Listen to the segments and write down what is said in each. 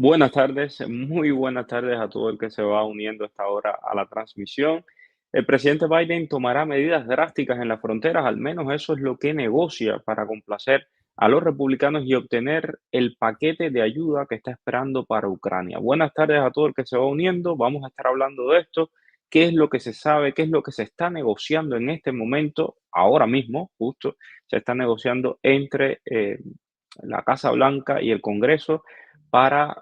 Buenas tardes, muy buenas tardes a todo el que se va uniendo a esta hora a la transmisión. El presidente Biden tomará medidas drásticas en las fronteras, al menos eso es lo que negocia para complacer a los republicanos y obtener el paquete de ayuda que está esperando para Ucrania. Buenas tardes a todo el que se va uniendo. Vamos a estar hablando de esto, qué es lo que se sabe, qué es lo que se está negociando en este momento, ahora mismo, justo, se está negociando entre la Casa Blanca y el Congreso para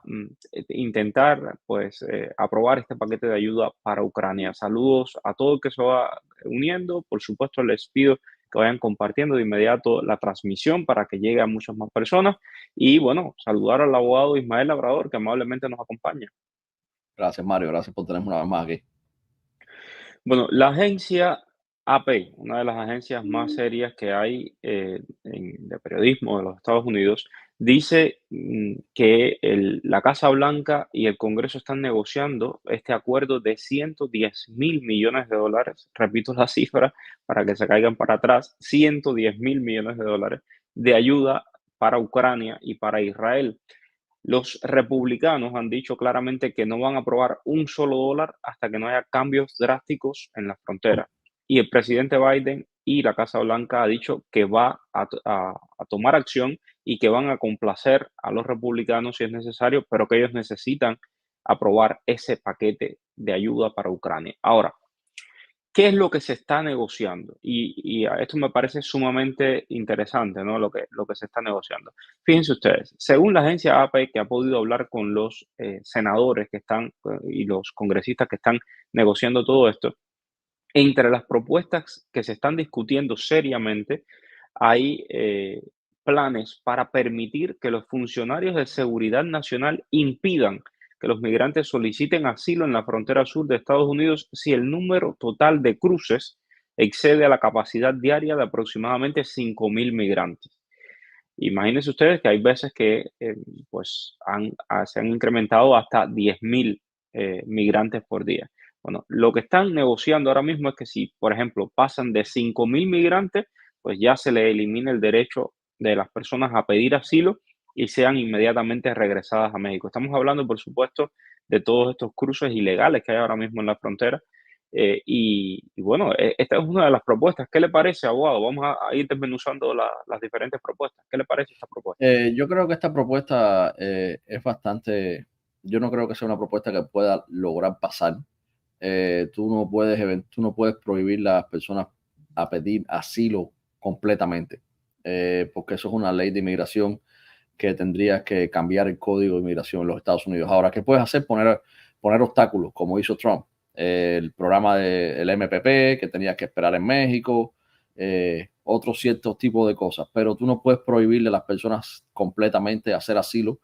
intentar pues aprobar este paquete de ayuda para Ucrania. Saludos a todo el que se va uniendo. Por supuesto, les pido que vayan compartiendo de inmediato la transmisión para que llegue a muchas más personas. Y bueno, saludar al abogado Ismael Labrador, que amablemente nos acompaña. Gracias, Mario. Gracias por tenerme una vez más aquí. Bueno, la agencia AP, una de las agencias más serias que hay de periodismo de los Estados Unidos, dice que la Casa Blanca y el Congreso están negociando este acuerdo de 110.000 millones de dólares. Repito la cifra para que se caigan para atrás: 110.000 millones de dólares de ayuda para Ucrania y para Israel. Los republicanos han dicho claramente que no van a aprobar un solo dólar hasta que no haya cambios drásticos en la frontera. Y el presidente Biden y la Casa Blanca ha dicho que va a tomar acción y que van a complacer a los republicanos si es necesario, pero que ellos necesitan aprobar ese paquete de ayuda para Ucrania. Ahora, ¿qué es lo que se está negociando? Esto me parece sumamente interesante, ¿no? Lo que se está negociando. Fíjense ustedes, según la agencia AP, que ha podido hablar con los senadores que están y los congresistas que están negociando todo esto, entre las propuestas que se están discutiendo seriamente hay planes para permitir que los funcionarios de seguridad nacional impidan que los migrantes soliciten asilo en la frontera sur de Estados Unidos si el número total de cruces excede a la capacidad diaria de aproximadamente 5.000 migrantes. Imagínense ustedes que hay veces que pues se han incrementado hasta 10.000 migrantes por día. Bueno, lo que están negociando ahora mismo es que si, por ejemplo, pasan de 5.000 migrantes, pues ya se le elimina el derecho de las personas a pedir asilo y sean inmediatamente regresadas a México. Estamos hablando, por supuesto, de todos estos cruces ilegales que hay ahora mismo en la frontera. Y bueno, esta es una de las propuestas. ¿Qué le parece, abogado? Vamos a ir desmenuzando las diferentes propuestas. ¿Qué le parece esta propuesta? Yo creo que esta propuesta es bastante, yo no creo que sea una propuesta que pueda lograr pasar. Tú no puedes prohibir a las personas a pedir asilo completamente, porque eso es una ley de inmigración que tendrías que cambiar el código de inmigración en los Estados Unidos. Ahora, ¿qué puedes hacer? Poner obstáculos, como hizo Trump. El programa del MPP, que tenías que esperar en México, otros ciertos tipos de cosas, pero tú no puedes prohibirle a las personas completamente hacer asilo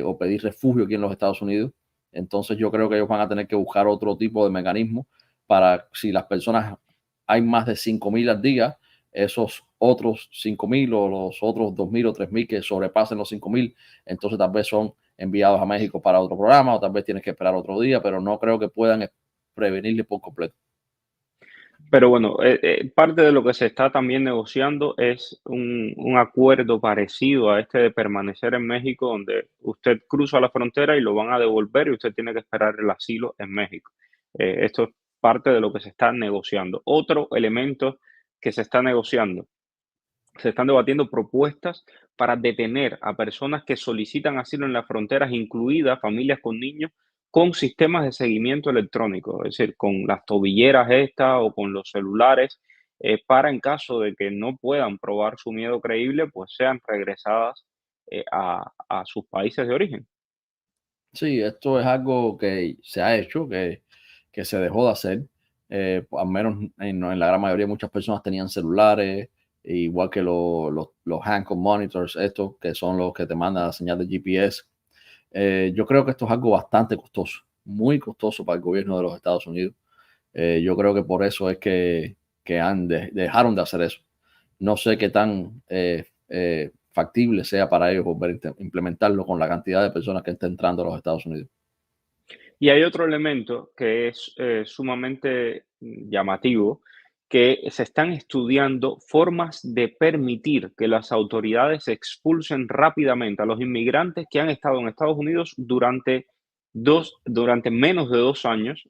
o pedir refugio aquí en los Estados Unidos. Entonces yo creo que ellos van a tener que buscar otro tipo de mecanismo para si las personas hay más de 5.000 al día, esos otros 5.000 o los otros 2.000 o 3.000 que sobrepasen los 5.000, entonces tal vez son enviados a México para otro programa o tal vez tienes que esperar otro día, pero no creo que puedan prevenirle por completo. Pero bueno, parte de lo que se está también negociando es un acuerdo parecido a este de permanecer en México, donde usted cruza la frontera y lo van a devolver y usted tiene que esperar el asilo en México. Esto es parte de lo que se está negociando. Otro elemento que se está negociando: se están debatiendo propuestas para detener a personas que solicitan asilo en las fronteras, incluidas familias con niños, con sistemas de seguimiento electrónico, es decir, con las tobilleras estas o con los celulares, para en caso de que no puedan probar su miedo creíble, pues sean regresadas a sus países de origen. Sí, esto es algo que se ha hecho, que se dejó de hacer. Al menos en la gran mayoría, muchas personas tenían celulares, igual que los handheld monitors, estos que son los que te mandan la señal de GPS. Yo creo que esto es algo bastante costoso, muy costoso para el gobierno de los Estados Unidos. Yo creo que por eso es que dejaron de hacer eso. No sé qué tan factible sea para ellos volver a implementarlo con la cantidad de personas que está entrando a los Estados Unidos. Y hay otro elemento que es sumamente llamativo, que se están estudiando formas de permitir que las autoridades expulsen rápidamente a los inmigrantes que han estado en Estados Unidos durante menos de 2 años,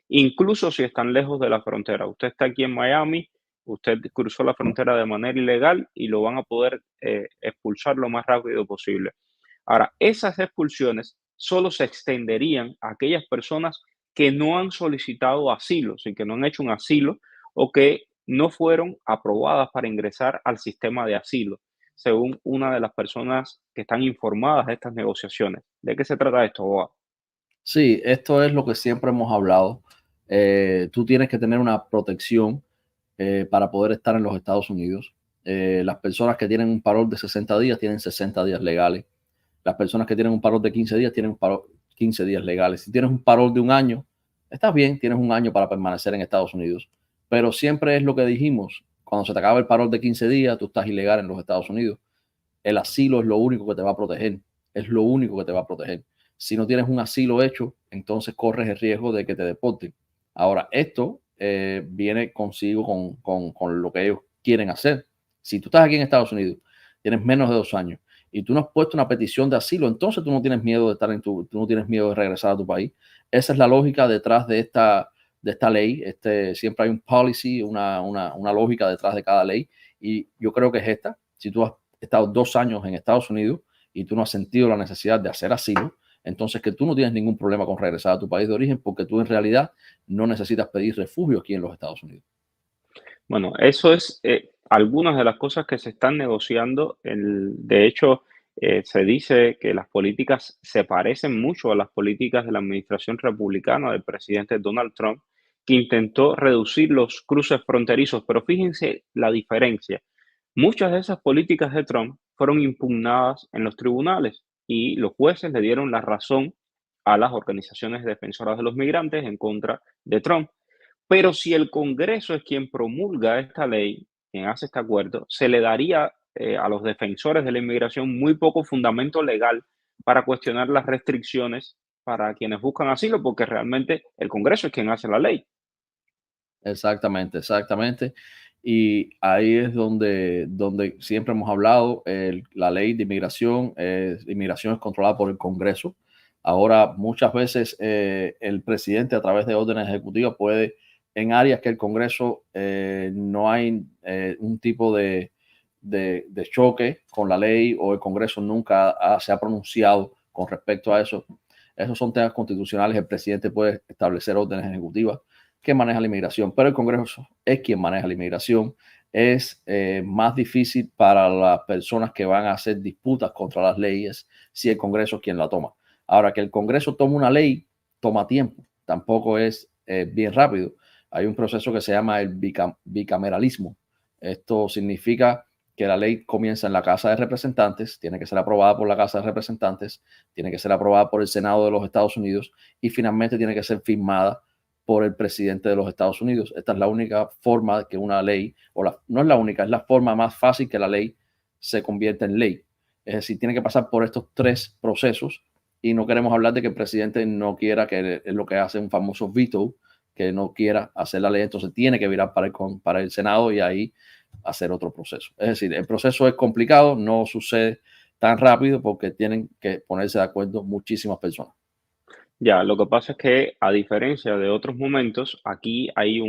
incluso si están lejos de la frontera. Usted está aquí en Miami, usted cruzó la frontera de manera ilegal y lo van a poder expulsar lo más rápido posible. Ahora, esas expulsiones solo se extenderían a aquellas personas que no han solicitado asilo, y que no han hecho un asilo o que no fueron aprobadas para ingresar al sistema de asilo, según una de las personas que están informadas de estas negociaciones. ¿De qué se trata esto, Boa? Sí, esto es lo que siempre hemos hablado. Tú tienes que tener una protección para poder estar en los Estados Unidos. Las personas que tienen un parol de 60 días tienen 60 días legales. Las personas que tienen un parol de 15 días tienen un parol 15 días legales. Si tienes un parol de un año, estás bien, tienes un año para permanecer en Estados Unidos. Pero siempre es lo que dijimos, cuando se te acaba el parol de 15 días, tú estás ilegal en los Estados Unidos. El asilo es lo único que te va a proteger. Es lo único que te va a proteger. Si no tienes un asilo hecho, entonces corres el riesgo de que te deporten. Ahora, esto viene consigo con lo que ellos quieren hacer. Si tú estás aquí en Estados Unidos, tienes menos de 2 años y tú no has puesto una petición de asilo, entonces tú no tienes miedo de estar tú no tienes miedo de regresar a tu país. Esa es la lógica detrás de esta ley. Siempre hay un policy, una lógica detrás de cada ley, y yo creo que es esta. Si tú has estado 2 años en Estados Unidos y tú no has sentido la necesidad de hacer asilo, entonces que tú no tienes ningún problema con regresar a tu país de origen, porque tú en realidad no necesitas pedir refugio aquí en los Estados Unidos. Bueno, eso es algunas de las cosas que se están negociando. De hecho, se dice que las políticas se parecen mucho a las políticas de la administración republicana del presidente Donald Trump, que intentó reducir los cruces fronterizos. Pero fíjense la diferencia. Muchas de esas políticas de Trump fueron impugnadas en los tribunales y los jueces le dieron la razón a las organizaciones defensoras de los migrantes en contra de Trump. Pero si el Congreso es quien promulga esta ley, quien hace este acuerdo, se le daría a los defensores de la inmigración muy poco fundamento legal para cuestionar las restricciones para quienes buscan asilo, porque realmente el Congreso es quien hace la ley. Exactamente, exactamente. Y ahí es donde siempre hemos hablado, la ley de inmigración es controlada por el Congreso. Ahora, muchas veces el presidente a través de órdenes ejecutivas puede, en áreas que el Congreso no hay un tipo de choque con la ley, o el Congreso nunca se ha pronunciado con respecto a eso. Esos son temas constitucionales. El presidente puede establecer órdenes ejecutivas que maneja la inmigración, pero el Congreso es quien maneja la inmigración. Es más difícil para las personas que van a hacer disputas contra las leyes si el Congreso es quien la toma. Ahora, que el Congreso tome una ley toma tiempo, tampoco es bien rápido. Hay un proceso que se llama el bicameralismo. Esto significa que la ley comienza en la Casa de Representantes, tiene que ser aprobada por la Casa de Representantes, tiene que ser aprobada por el Senado de los Estados Unidos y finalmente tiene que ser firmada por el presidente de los Estados Unidos. Esta es la única forma que una ley, no es la única, es la forma más fácil que la ley se convierta en ley. Es decir, tiene que pasar por estos tres procesos, y no queremos hablar de que el presidente no quiera, que es lo que hace un famoso veto, que no quiera hacer la ley, entonces tiene que virar para el Senado y ahí hacer otro proceso. Es decir, el proceso es complicado, no sucede tan rápido porque tienen que ponerse de acuerdo muchísimas personas. Ya, lo que pasa es que a diferencia de otros momentos, aquí hay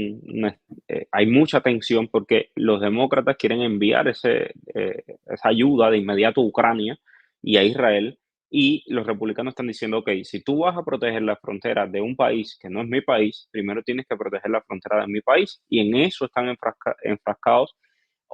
hay mucha tensión porque los demócratas quieren enviar esa ayuda de inmediato a Ucrania y a Israel, y los republicanos están diciendo, ok, si tú vas a proteger la frontera de un país que no es mi país, primero tienes que proteger la frontera de mi país, y en eso están enfrascados.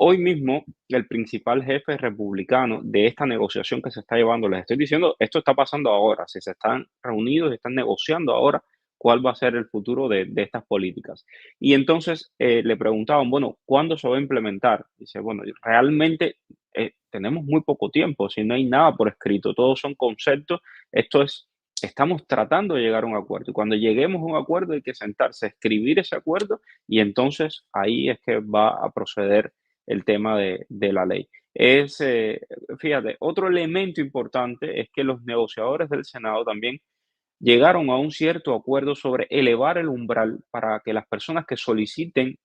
Hoy mismo, el principal jefe republicano de esta negociación que se está llevando, les estoy diciendo, esto está pasando ahora, si se están reunidos, están negociando ahora cuál va a ser el futuro de estas políticas. Y entonces le preguntaban, bueno, ¿cuándo se va a implementar? Dice, bueno, realmente tenemos muy poco tiempo, si no hay nada por escrito, todos son conceptos, esto es, estamos tratando de llegar a un acuerdo, y cuando lleguemos a un acuerdo hay que sentarse, a escribir ese acuerdo, y entonces ahí es que va a proceder el tema de la ley. Fíjate, otro elemento importante es que los negociadores del Senado también llegaron a un cierto acuerdo sobre elevar el umbral para que las personas que soliciten,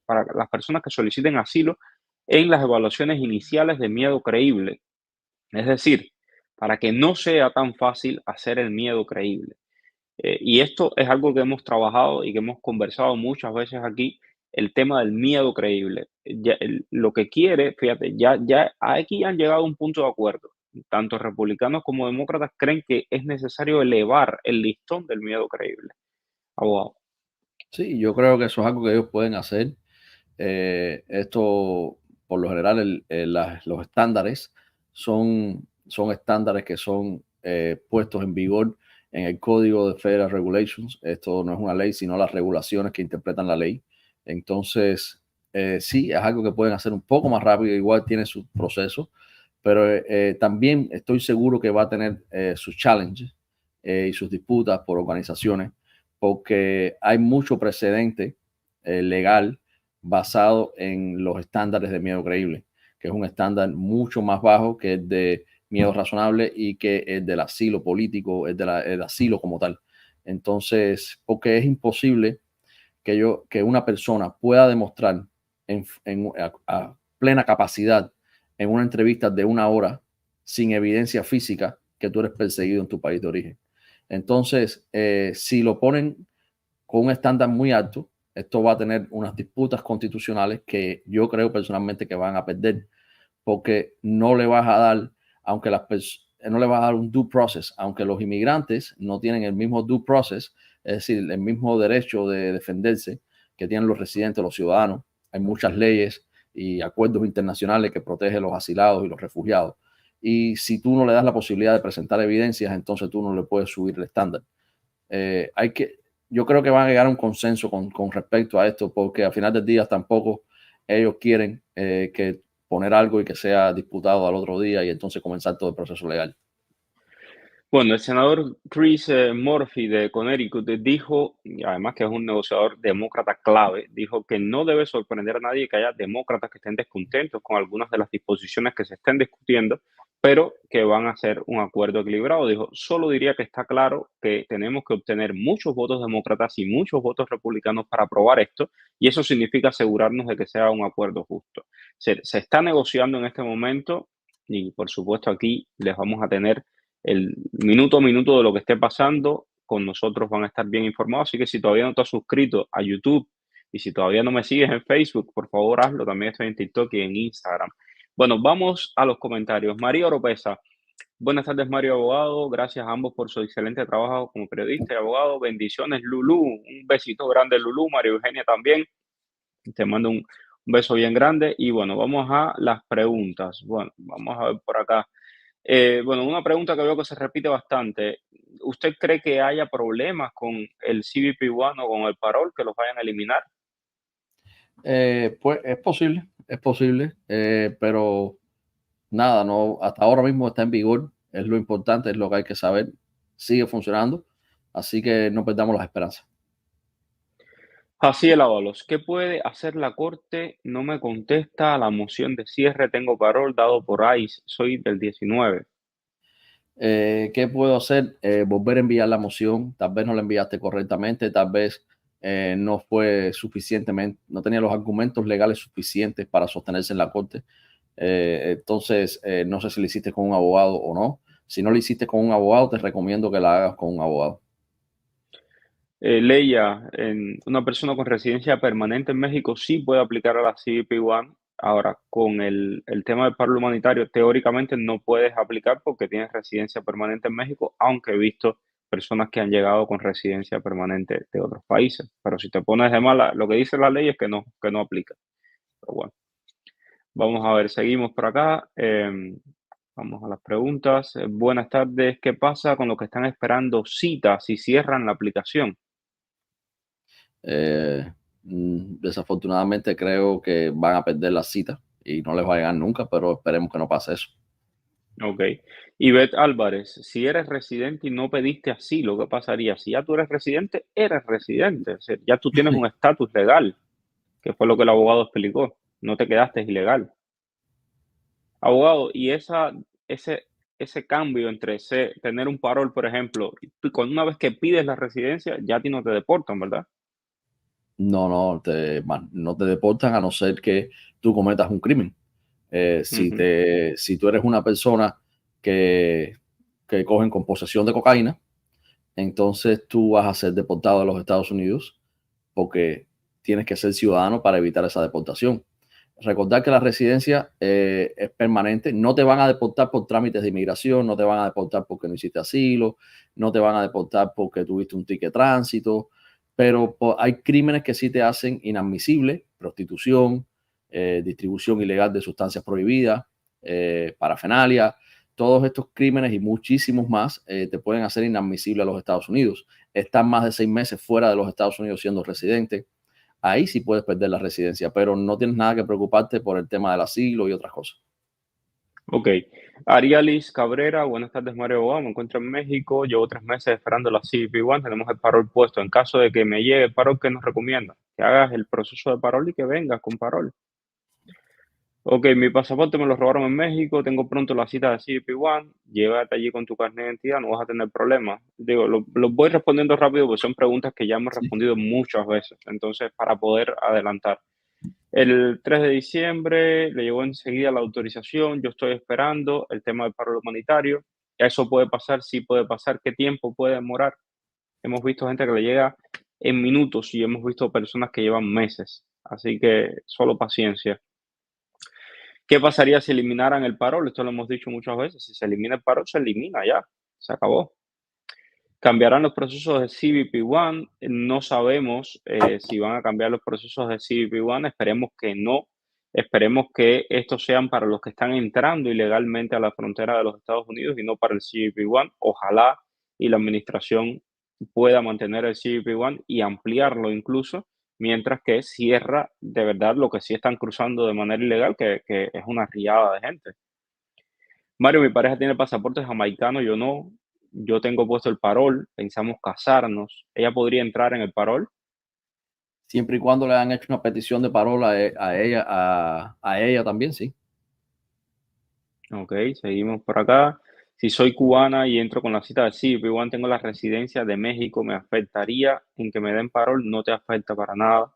para las personas que soliciten asilo en las evaluaciones iniciales de miedo creíble. Es decir, para que no sea tan fácil hacer el miedo creíble. Y esto es algo que hemos trabajado y que hemos conversado muchas veces aquí, el tema del miedo creíble. Lo que quiere, fíjate, ya aquí han llegado a un punto de acuerdo. Tanto republicanos como demócratas creen que es necesario elevar el listón del miedo creíble. Abogado. Sí, yo creo que eso es algo que ellos pueden hacer. Esto, por lo general, los estándares son estándares que son puestos en vigor en el Código de Federal Regulations. Esto no es una ley, sino las regulaciones que interpretan la ley. Entonces, sí, es algo que pueden hacer un poco más rápido, igual tiene su proceso, pero también estoy seguro que va a tener sus challenges y sus disputas por organizaciones, porque hay mucho precedente legal basado en los estándares de miedo creíble, que es un estándar mucho más bajo que el de miedo razonable y que el del asilo político, el asilo como tal. Entonces, porque es imposible que una persona pueda demostrar a plena capacidad en una entrevista de 1 hora sin evidencia física que tú eres perseguido en tu país de origen. Entonces, si lo ponen con un estándar muy alto, esto va a tener unas disputas constitucionales que yo creo personalmente que van a perder, porque no le vas a dar, aunque no le vas a dar un due process, aunque los inmigrantes no tienen el mismo due process, es decir, el mismo derecho de defenderse que tienen los residentes, los ciudadanos. Hay muchas leyes y acuerdos internacionales que protegen los asilados y los refugiados. Y si tú no le das la posibilidad de presentar evidencias, entonces tú no le puedes subir el estándar. Yo creo que van a llegar a un consenso con respecto a esto, porque al final del día tampoco ellos quieren que poner algo y que sea disputado al otro día y entonces comenzar todo el proceso legal. Bueno, el senador Chris Murphy de Connecticut dijo, y además que es un negociador demócrata clave, dijo que no debe sorprender a nadie que haya demócratas que estén descontentos con algunas de las disposiciones que se estén discutiendo, pero que van a hacer un acuerdo equilibrado. Dijo, solo diría que está claro que tenemos que obtener muchos votos demócratas y muchos votos republicanos para aprobar esto, y eso significa asegurarnos de que sea un acuerdo justo. Se está negociando en este momento y por supuesto aquí les vamos a tener el minuto a minuto de lo que esté pasando. Con nosotros van a estar bien informados. Así que si todavía no te has suscrito a YouTube y si todavía no me sigues en Facebook, por favor hazlo. También estoy en TikTok y en Instagram. Bueno, vamos a los comentarios. María Oropesa. Buenas tardes, Mario Abogado. Gracias a ambos por su excelente trabajo como periodista y abogado. Bendiciones, Lulú. Un besito grande, Lulú. María Eugenia también. Te mando un beso bien grande. Y bueno, vamos a las preguntas. Bueno, vamos a ver por acá. Bueno, una pregunta que veo que se repite bastante. ¿Usted cree que haya problemas con el CBP-1 o con el parol que los vayan a eliminar? Pues es posible, pero nada, no, hasta ahora mismo está en vigor, es lo importante, es lo que hay que saber, sigue funcionando, así que no perdamos las esperanzas. Así el Ábalos. ¿Qué puede hacer la Corte? No me contesta a la moción de cierre. Tengo parol dado por ICE. Soy del 19. ¿Qué puedo hacer? Volver a enviar la moción, tal vez no la enviaste correctamente, tal vez no fue suficientemente, no tenía los argumentos legales suficientes para sostenerse en la corte. Entonces, no sé si lo hiciste con un abogado o no. Si no lo hiciste con un abogado, te recomiendo que la hagas con un abogado. Leia, una persona con residencia permanente en México sí puede aplicar a la CBP-1. Ahora, con el tema del paro humanitario, teóricamente no puedes aplicar porque tienes residencia permanente en México, aunque he visto personas que han llegado con residencia permanente de otros países. Pero si te pones de mala, lo que dice la ley es que no aplica. Pero bueno, vamos a ver, seguimos por acá. Vamos a las preguntas. Buenas tardes. ¿Qué pasa con los que están esperando citas si cierran la aplicación? Eh, Desafortunadamente creo que van a perder la cita y no les va a llegar nunca, pero esperemos que no pase eso. Ok. Ivette Álvarez, si eres residente y no pediste asilo, ¿qué pasaría? Si ya tú eres residente, eres residente. O sea, ya tú tienes un estatus legal, que fue lo que el abogado explicó. No te quedaste ilegal. Abogado, y ese ese cambio entre tener un parol, por ejemplo, y con una vez que pides la residencia, ya a ti no te deportan, ¿verdad? No, no te deportan a no ser que tú cometas un crimen. Ujú. Si tú eres una persona que, que cogen con posesión de cocaína, entonces tú vas a ser deportado a los Estados Unidos porque tienes que ser ciudadano para evitar esa deportación. Recordar que la residencia es permanente, no te van a deportar por trámites de inmigración, no te van a deportar porque no hiciste asilo, no te van a deportar porque tuviste un ticket de tránsito, pero hay crímenes que sí te hacen inadmisible: prostitución, distribución ilegal de sustancias prohibidas, parafenalia. Todos estos crímenes y muchísimos más te pueden hacer inadmisible a los Estados Unidos. Están más de 6 meses fuera de los Estados Unidos siendo residente, ahí sí puedes perder la residencia, pero no tienes nada que preocuparte por el tema del asilo y otras cosas. Ok. Arialis Cabrera, buenas tardes, Mario Boa. Me encuentro en México, llevo 3 meses esperando la CBP-1, tenemos el parol puesto. En caso de que me llegue el parol, ¿qué nos recomienda? Que hagas el proceso de parol y que vengas con parol. Ok, mi pasaporte me lo robaron en México, tengo pronto la cita de CBP-1, llévate allí con tu carnet de identidad, no vas a tener problemas. Digo, lo voy respondiendo rápido porque son preguntas que ya hemos Sí. respondido muchas veces, entonces para poder adelantar. El 3 de diciembre le llegó enseguida la autorización, yo estoy esperando el tema del paro humanitario. Eso puede pasar, sí puede pasar. ¿Qué tiempo puede demorar? Hemos visto gente que le llega en minutos y hemos visto personas que llevan meses. Así que solo paciencia. ¿Qué pasaría si eliminaran el paro? Esto lo hemos dicho muchas veces. Si se elimina el paro, se elimina ya. Se acabó. ¿Cambiarán los procesos de CBP-1? No sabemos si van a cambiar los procesos de CBP-1. Esperemos que no. Esperemos que estos sean para los que están entrando ilegalmente a la frontera de los Estados Unidos y no para el CBP-1. Ojalá y la administración pueda mantener el CBP-1 y ampliarlo incluso, mientras que cierra de verdad lo que sí están cruzando de manera ilegal, que es una riada de gente. Mario, mi pareja tiene pasaporte jamaicano, yo no. Yo tengo puesto el parol, pensamos casarnos. ¿Ella podría entrar en el parol? Siempre y cuando le han hecho una petición de parola a ella también, sí. Ok, seguimos por acá. Si soy cubana y entro con la cita de sí, pero igual tengo la residencia de México, ¿me afectaría en que me den parol? No te afecta para nada.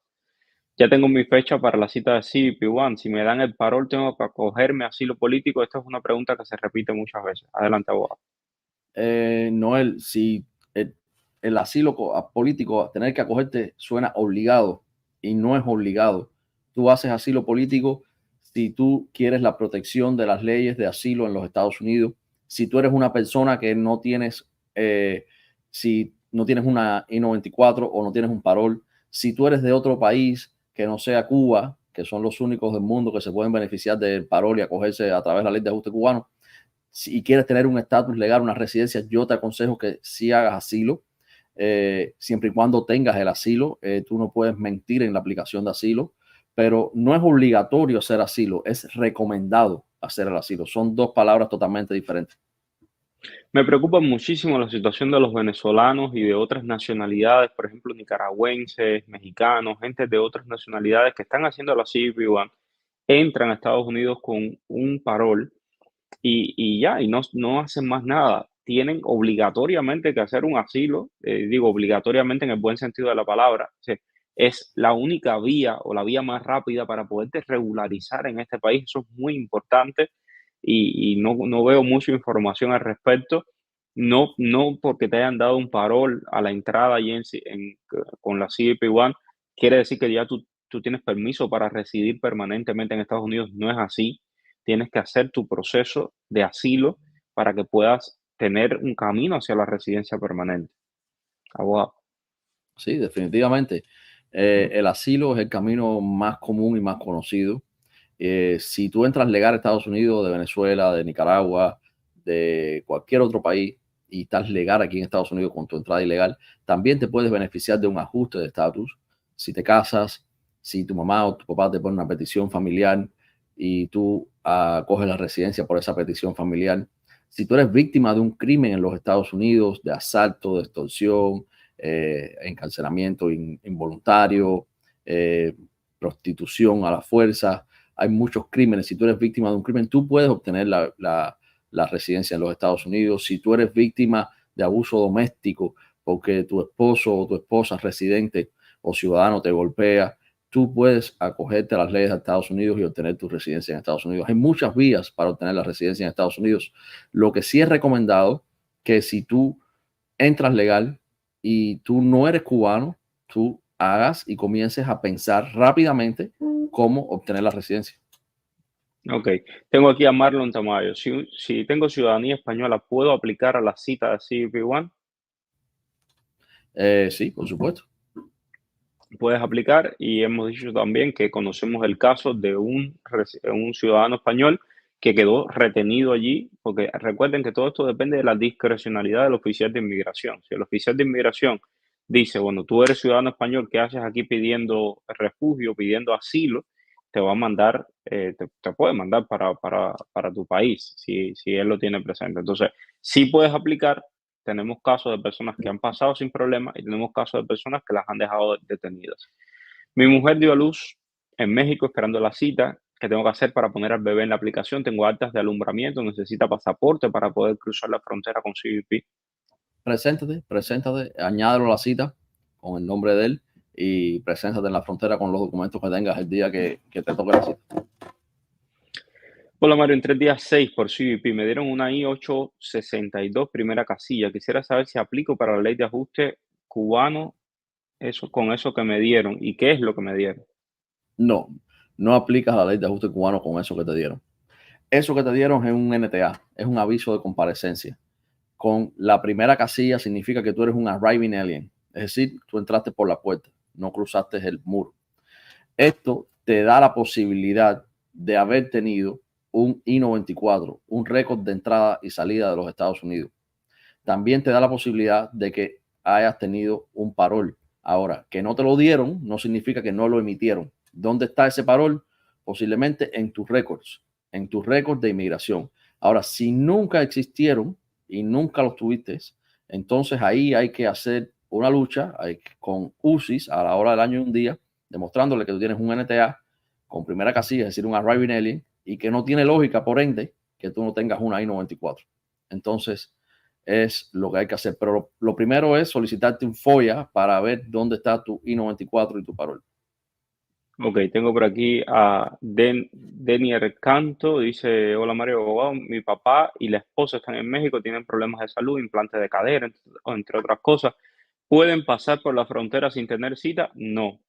Ya tengo mi fecha para la cita de CBP-1. Si me dan el parol, ¿tengo que acogerme a asilo político? Esta es una pregunta que se repite muchas veces. Adelante, abogado. Noel, si el, el asilo político, tener que acogerte suena obligado y no es obligado. Tú haces asilo político si tú quieres la protección de las leyes de asilo en los Estados Unidos. Si tú eres una persona que no tienes, si no tienes una I-94 o no tienes un parol, si tú eres de otro país que no sea Cuba, que son los únicos del mundo que se pueden beneficiar del parol y acogerse a través de la ley de ajuste cubano, si quieres tener un estatus legal, una residencia, yo te aconsejo que sí hagas asilo, siempre y cuando tengas el asilo. Tú no puedes mentir en la aplicación de asilo, pero no es obligatorio hacer asilo, es recomendado hacer el asilo. Son dos palabras totalmente diferentes. Me preocupa muchísimo la situación de los venezolanos y de otras nacionalidades, por ejemplo, nicaragüenses, mexicanos, gente de otras nacionalidades que están haciendo la CBP-1, entran a Estados Unidos con un parol y ya, y no hacen más nada. Tienen obligatoriamente que hacer un asilo, digo obligatoriamente en el buen sentido de la palabra. O sea, es la única vía o la vía más rápida para poderte regularizar en este país. Eso es muy importante y no veo mucha información al respecto. No porque te hayan dado un parol a la entrada y con la CBP-1, quiere decir que ya tú tienes permiso para residir permanentemente en Estados Unidos. No es así. Tienes que hacer tu proceso de asilo para que puedas tener un camino hacia la residencia permanente. Abogado. Sí, definitivamente. El asilo es el camino más común y más conocido. Si tú entras legal a Estados Unidos, de Venezuela, de Nicaragua, de cualquier otro país, y estás legal aquí en Estados Unidos con tu entrada ilegal, también te puedes beneficiar de un ajuste de estatus. Si te casas, si tu mamá o tu papá te pone una petición familiar y tú coges la residencia por esa petición familiar. Si tú eres víctima de un crimen en los Estados Unidos, de asalto, de extorsión, encarcelamiento involuntario, prostitución a la fuerza, hay muchos crímenes. Si tú eres víctima de un crimen, tú puedes obtener la residencia en los Estados Unidos. Si tú eres víctima de abuso doméstico porque tu esposo o tu esposa residente o ciudadano te golpea, tú puedes acogerte a las leyes de Estados Unidos y obtener tu residencia en Estados Unidos. Hay muchas vías para obtener la residencia en Estados Unidos. Lo que sí es recomendado que si tú entras legal y tú no eres cubano, tú hagas y comiences a pensar rápidamente cómo obtener la residencia. Ok, tengo aquí a Marlon Tamayo. Si tengo ciudadanía española, ¿puedo aplicar a la cita de CBP-1? Sí, por supuesto. Puedes aplicar y hemos dicho también que conocemos el caso de un ciudadano español que quedó retenido allí, porque recuerden que todo esto depende de la discrecionalidad del oficial de inmigración. Si el oficial de inmigración dice, bueno, tú eres ciudadano español, ¿qué haces aquí pidiendo refugio, pidiendo asilo? Te va a mandar, te puede mandar para tu país, si él lo tiene presente. Entonces, sí puedes aplicar. Tenemos casos de personas que han pasado sin problema y tenemos casos de personas que las han dejado detenidas. Mi mujer dio a luz en México esperando la cita que tengo que hacer para poner al bebé en la aplicación. Tengo actas de alumbramiento, necesita pasaporte para poder cruzar la frontera con CBP. Preséntate, añádelo a la cita con el nombre de él y preséntate en la frontera con los documentos que tengas el día que te toque la cita. Hola Mario, en 3 días 6 por CBP. Me dieron una I-862 primera casilla. Quisiera saber si aplico para la ley de ajuste cubano con eso que me dieron y qué es lo que me dieron. No, no aplicas la ley de ajuste cubano con eso que te dieron. Eso que te dieron es un NTA, es un aviso de comparecencia. Con la primera casilla significa que tú eres un arriving alien, es decir, tú entraste por la puerta, no cruzaste el muro. Esto te da la posibilidad de haber tenido un I-94, un récord de entrada y salida de los Estados Unidos. También te da la posibilidad de que hayas tenido un parol. Ahora, que no te lo dieron no significa que no lo emitieron. ¿Dónde está ese parol? Posiblemente en tus récords de inmigración. Ahora, si nunca existieron y nunca los tuviste, entonces ahí hay que hacer una lucha con UCIS a la hora del año y un día, demostrándole que tú tienes un NTA con primera casilla, es decir, un arriving alien, y que no tiene lógica, por ende, que tú no tengas una I-94. Entonces, es lo que hay que hacer. Pero lo primero es solicitarte un FOIA para ver dónde está tu I-94 y tu parol. Ok, tengo por aquí a Denier Canto, dice, hola Mario Abogado, mi papá y la esposa están en México, tienen problemas de salud, implantes de cadera, entre otras cosas. ¿Pueden pasar por la frontera sin tener cita? No,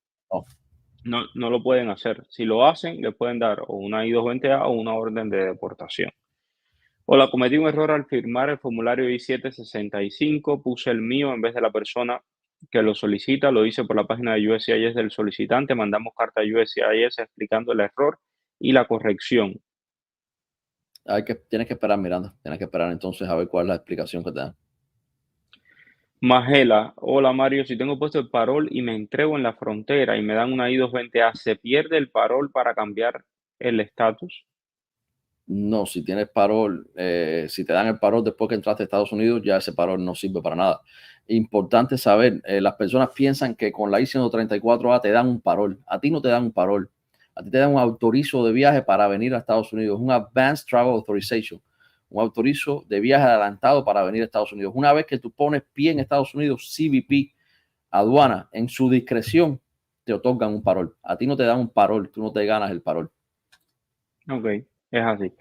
No, no lo pueden hacer. Si lo hacen, le pueden dar o una I-220A o una orden de deportación. Hola, cometí un error al firmar el formulario I-765, puse el mío en vez de la persona que lo solicita, lo hice por la página de USCIS del solicitante, mandamos carta a USCIS explicando el error y la corrección. tienes que esperar, Miranda. Tienes que esperar entonces a ver cuál es la explicación que te dan. Magela, hola Mario, si tengo puesto el parol y me entrego en la frontera y me dan una I-220A, ¿se pierde el parol para cambiar el estatus? No, si tienes parol, si te dan el parol después que entraste a Estados Unidos, ya ese parol no sirve para nada. Importante saber, las personas piensan que con la I-134A te dan un parol. A ti no te dan un parol. A ti te dan un autorizo de viaje para venir a Estados Unidos, un Advanced Travel Authorization, un autorizo de viaje adelantado para venir a Estados Unidos. Una vez que tú pones pie en Estados Unidos, CBP, aduana, en su discreción, te otorgan un parol. A ti no te dan un parol, tú no te ganas el parol. Ok, es así.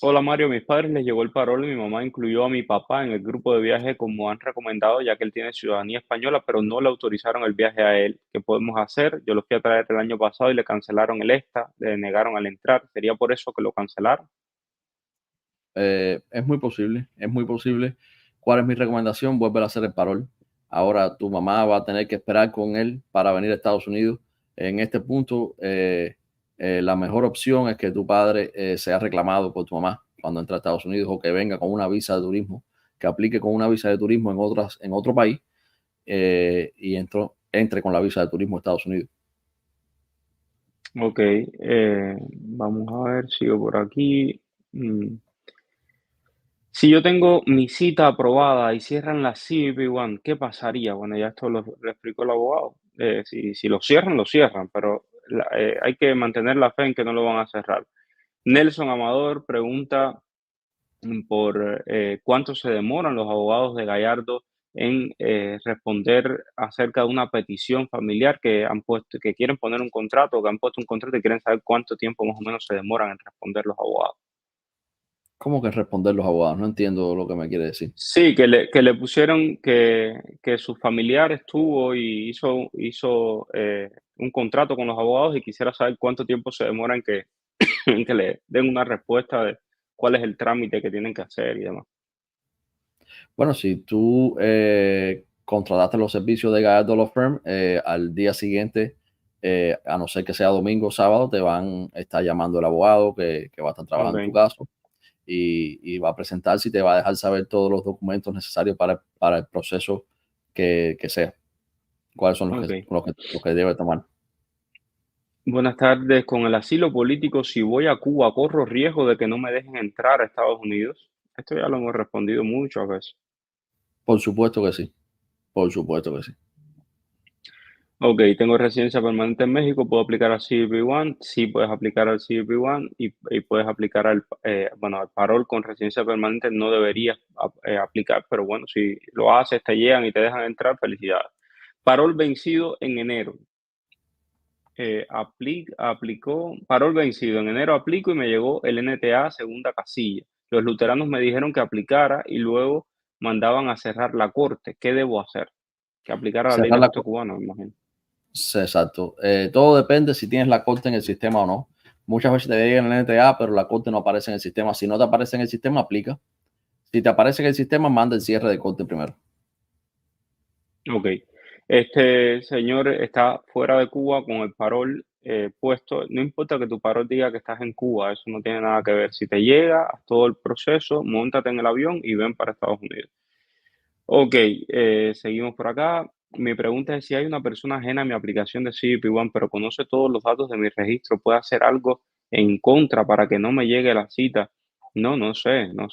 Hola Mario, mis padres les llegó el parol y mi mamá incluyó a mi papá en el grupo de viaje como han recomendado, ya que él tiene ciudadanía española, pero no le autorizaron el viaje a él. ¿Qué podemos hacer? Yo lo fui a traer el año pasado y le cancelaron el ESTA, le negaron al entrar. ¿Sería por eso que lo cancelaron? Es muy posible, es muy posible. ¿Cuál es mi recomendación? Vuelve a hacer el parol. Ahora tu mamá va a tener que esperar con él para venir a Estados Unidos. En este punto, la mejor opción es que tu padre sea reclamado por tu mamá cuando entre a Estados Unidos o que venga con una visa de turismo, que aplique con una visa de turismo en otro país y entre con la visa de turismo a Estados Unidos. Ok, vamos a ver, sigo por aquí. Mm. Si yo tengo mi cita aprobada y cierran la CBP-1, ¿qué pasaría? Bueno, ya esto lo explicó el abogado. Si lo cierran, pero hay que mantener la fe en que no lo van a cerrar. Nelson Amador pregunta, por cuánto se demoran los abogados de Gallardo en responder acerca de una petición familiar que han puesto, que quieren poner un contrato, que han puesto un contrato y quieren saber cuánto tiempo más o menos se demoran en responder los abogados. ¿Cómo que responder los abogados? No entiendo lo que me quiere decir. Sí, que le pusieron que su familiar estuvo y hizo un contrato con los abogados y quisiera saber cuánto tiempo se demora en que, en que le den una respuesta de cuál es el trámite que tienen que hacer y demás. Bueno, si tú contrataste los servicios de Gallardo Law Firm, al día siguiente, a no ser que sea domingo o sábado, te van a estar llamando el abogado que va a estar trabajando en tu Ok, caso y va a presentarse y te va a dejar saber todos los documentos necesarios para el proceso que sea, cuáles son ok. los que debe tomar. Buenas tardes. Con el asilo político, si voy a Cuba, ¿corro riesgo de que no me dejen entrar a Estados Unidos? Esto ya lo hemos respondido muchas veces. Por supuesto que sí, por supuesto que sí. Ok, tengo residencia permanente en México, ¿puedo aplicar al CBP-1? Sí, puedes aplicar al CBP-1 y puedes aplicar bueno, al parol con residencia permanente no deberías aplicar, pero bueno, si lo haces, te llegan y te dejan entrar, felicidades. Parol vencido en enero. Aplicó, parol vencido. En enero aplico y me llegó el NTA segunda casilla. Los luteranos me dijeron que aplicara y luego mandaban a cerrar la corte. ¿Qué debo hacer? Que aplicara la ley Cerrar de la, ajuste cubano, me imagino. sí, exacto. Todo depende si tienes la corte en el sistema o no. Muchas veces te llega en el NTA, pero la corte no aparece en el sistema. Si no te aparece en el sistema, aplica. Si te aparece en el sistema, manda el cierre de corte primero. Ok. Este señor está fuera de Cuba con el parol puesto. No importa que tu parol diga que estás en Cuba, eso no tiene nada que ver. Si te llega, haz todo el proceso, móntate en el avión y ven para Estados Unidos. Ok, seguimos por acá. Mi pregunta es si hay una persona ajena a mi aplicación de CBP One, pero conoce todos los datos de mi registro, ¿puede hacer algo en contra para que no me llegue la cita? No, no sé, no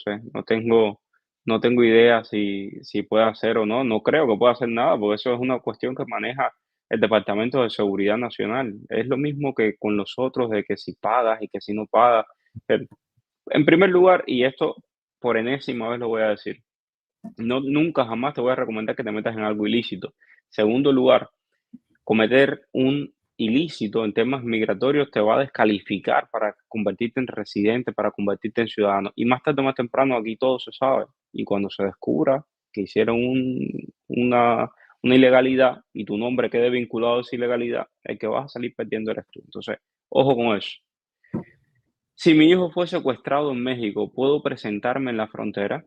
tengo idea si puede hacer o no. No creo que pueda hacer nada, porque eso es una cuestión que maneja el Departamento de Seguridad Nacional. Es lo mismo que con los otros, de que si pagas y que si no pagas. Pero, en primer lugar, y esto por enésima vez lo voy a decir, no, nunca jamás te voy a recomendar que te metas en algo ilícito. Segundo lugar, cometer un ilícito en temas migratorios te va a descalificar para convertirte en residente, para convertirte en ciudadano. Y más tarde o más temprano aquí todo se sabe. Y cuando se descubra que hicieron una ilegalidad y tu nombre quede vinculado a esa ilegalidad, el que vas a salir perdiendo eres tú. Entonces, ojo con eso. Si mi hijo fue secuestrado en México, ¿puedo presentarme en la frontera?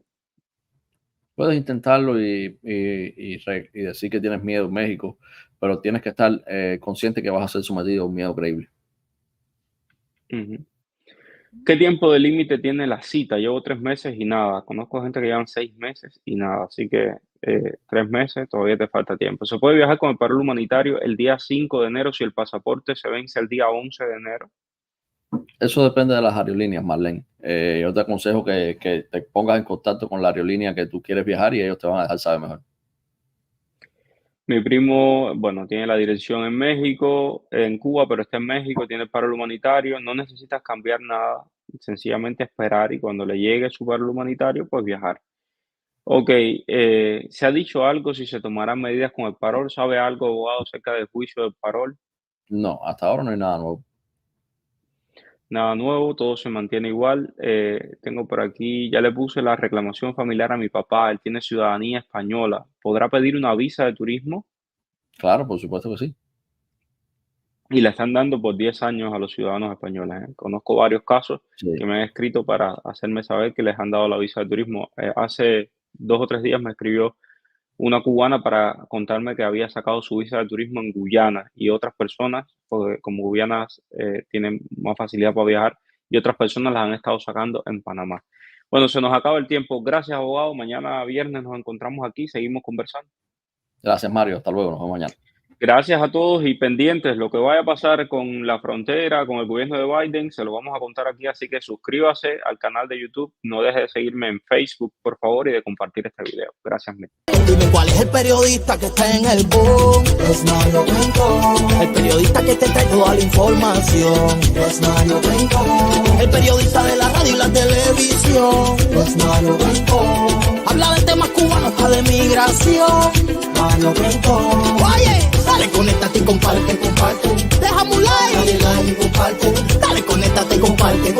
Puedes intentarlo y decir que tienes miedo en México, pero tienes que estar consciente que vas a ser sometido a un miedo creíble. Ujú. ¿Qué tiempo de límite tiene la cita? Llevo 3 meses y nada. Conozco gente que llevan 6 meses y nada. Así que 3 meses, todavía te falta tiempo. Se puede viajar con el parol humanitario el día 5 de enero si el pasaporte se vence el día 11 de enero. Eso depende de las aerolíneas, Marlene. Yo te aconsejo que te pongas en contacto con la aerolínea que tú quieres viajar y ellos te van a dejar saber mejor. Mi primo, bueno, tiene la dirección en México, en Cuba, pero está en México, tiene el parol humanitario. No necesitas cambiar nada. Sencillamente esperar y cuando le llegue su parol humanitario, pues viajar. Ok, ¿se ha dicho algo si se tomarán medidas con el parol? ¿Sabe algo, abogado, acerca del juicio del parol? No, hasta ahora no hay nada nuevo. Nada nuevo, todo se mantiene igual. Tengo por aquí, ya le puse la reclamación familiar a mi papá, él tiene ciudadanía española. ¿Podrá pedir una visa de turismo? Claro, por supuesto que sí. Y la están dando por 10 años a los ciudadanos españoles. Conozco varios casos que Sí. me han escrito para hacerme saber que les han dado la visa de turismo. Hace 2 o 3 días me escribió una cubana para contarme que había sacado su visa de turismo en Guyana y otras personas, porque como Guyanas tienen más facilidad para viajar, y otras personas las han estado sacando en Panamá. Bueno, se nos acaba el tiempo. Gracias, abogado. Mañana viernes nos encontramos aquí, seguimos conversando. Gracias, Mario. Hasta luego. Nos vemos mañana. Gracias a todos y pendientes, lo que vaya a pasar con la frontera, con el gobierno de Biden, se lo vamos a contar aquí, así que suscríbase al canal de YouTube, no deje de seguirme en Facebook, por favor, y de compartir este video. Gracias mil. Dime cuál es el periodista que está en el boom. Es Mario Rincón. El periodista que te trae toda la información. Es Mario Rincón. El periodista de la radio y la televisión. Es Mario Rincón. Habla de temas cubanos hasta de migración. Mario Rincón. Oye, dale, conéctate y comparte. Déjame un like. Dale like y comparte. Dale, conéctate y comparte.